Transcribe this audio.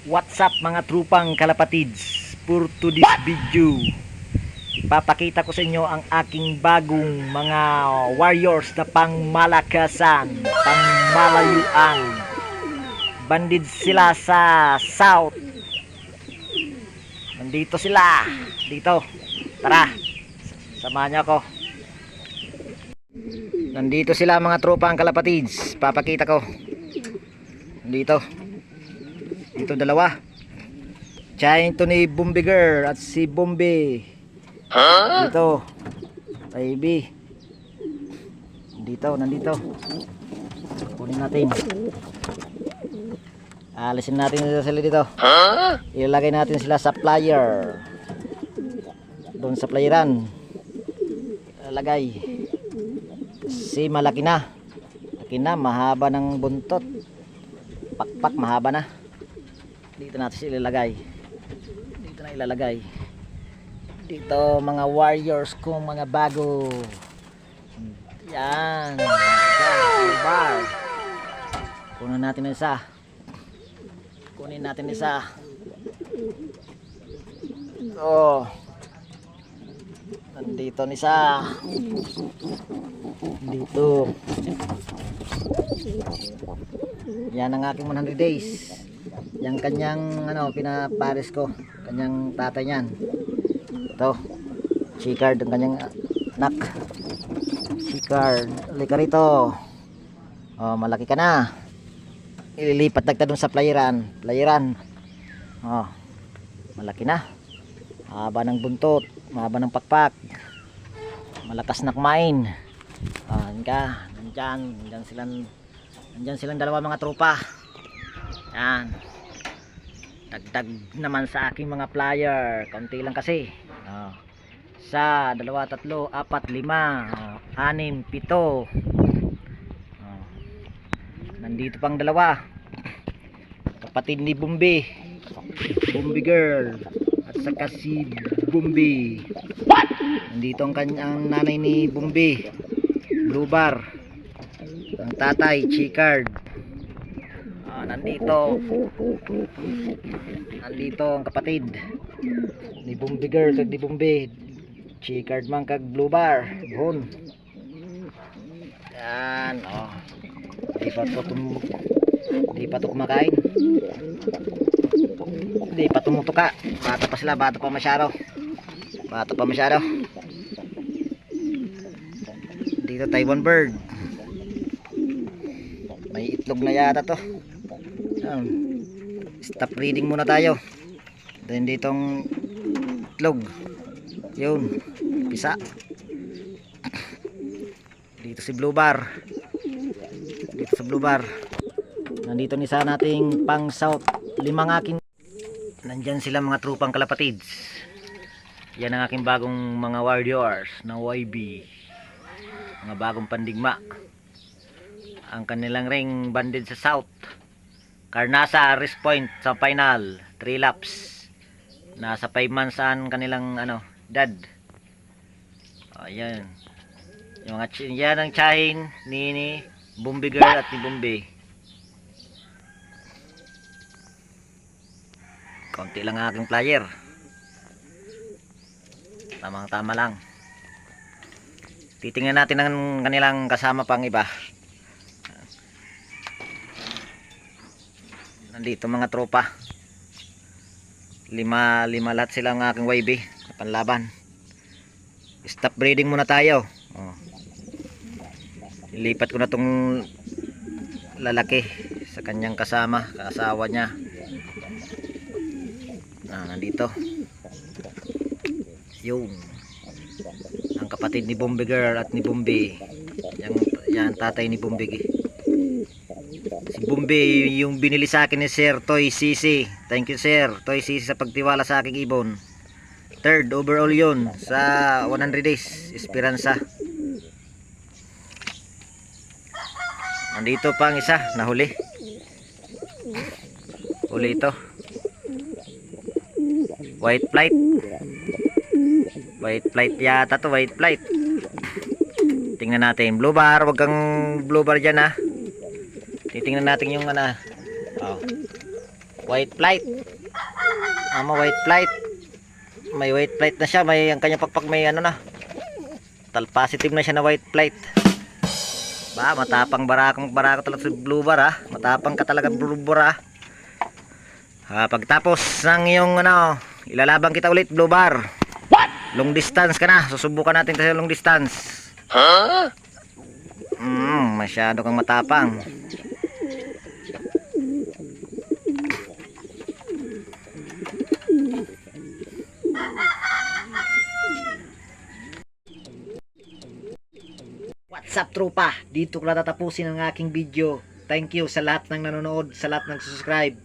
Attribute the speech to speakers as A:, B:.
A: What's up mga trupang kalapatids? For today's video, papakita ko sa inyo ang aking bagong mga warriors na pangmalakasan, pangmalayuan. Bandid sila sa south. Nandito sila. Dito. Tara. Samahan niyo ako. Nandito sila mga trupang kalapatids. Papakita ko. Dito. Dito dalawa. Chain to ni Bombiger at si Bombi. Dito. Baby. Nandito. Kunin natin. Alisin natin sila dito. Ilalagay natin sila sa player. Doon sa playeran. Ilalagay. Si malaki na. Laki na, mahaba ng buntot. Pakpak, mahaba na. Dito natin sila ilalagay. Dito na ilalagay. Dito mga warriors kong mga bago. Yan. Bar. Kunin natin isa. Kunin natin isa. Oh. Nandito isa. Dito. Yan ang aking 100 days. Yang kanyang pinapares ko, kanyang tatay niyan. Ito. Chicard ang kanyang anak. Chicard, halika rito. Oh, malaki ka na. Ililipat nagta dun sa playeran. Oh, malaki na. Haba ng buntot, mahaba ng pakpak. Malakas na kumain. Ah, nandyan silang dalawa mga tropa. Yan. Dagdag naman sa aking mga player. Kaunti lang kasi. Oh. Sa 2, 3, 4, 5, 6, 7. Oh. Nandito pang dalawa. Kapatid ni Bombi. Bombi girl. At saka si Bombi. Nandito ang kanyang nanay ni Bombi. Blue bar. Ang tatay, Chicard. Nandito ang kapatid ni Bombi girl kag ni Bombi. Chicard man kag blue bar. Buhon. Yan. Oh. Di pa to kumakain. Di pa tumutuka. Bata pa sila. Bata pa masyado. Dito Taiwan bird. May itlog na yata to. Stop reading muna tayo. Then ditong itlog. Yun. Pisa. Dito si blue bar. Dito sa blue bar. Nandito ni sa nating pang south. 5 aking. Nandyan sila mga trupang kalapatids. Yan ang aking bagong mga warriors na YB. Mga bagong pandigma. Ang kanilang ring banded sa south. Karnasa race point sa final 3 laps. Nasa 5 months ang kanilang dad. Ayan. Yung mga yan ang tsahin ni Bombi girl at ni Bombi. Konti lang ang aking player. Tamang-tama lang. Titingnan natin ang kanilang kasama pang iba. Nandito mga tropa. 5 lahat sila ng aking YB panlaban. Stop breeding muna tayo. Oh. Ilipat ko na tong lalaki sa kanyang kasawa niya. Nandito. Yung ang kapatid ni Bombi girl at ni Bombi. Yan tatay ni Bombi. Si Bombi yung binili sa akin ni Sir Toy Sisi. Thank you Sir Toy Sisi sa pagtiwala sa aking ibon. 3rd overall yun sa 100 days Esperanza. Nandito pa ang isa nahuli. Huli ito. White flight yata to. White flight. Tingnan natin. Blue bar. Huwag kang blue bar dyan ha. Titingnan natin yung oh. White flight. White flight. May white flight na siya. May ang kanyang pakpak may ano na. Tal positive na siya na white flight. Ba, matapang barako talaga sa blue bar ha. Matapang ka talaga blue bar ha. Pagtapos ng iyong ano, ilalaban kita ulit blue bar. What? Long distance ka na. Susubukan natin sa long distance. Huh? Masyado kang matapang. What's up tropa? Dito ko na tatapusin ang aking video. Thank you sa lahat ng nanonood, sa lahat ng subscribe.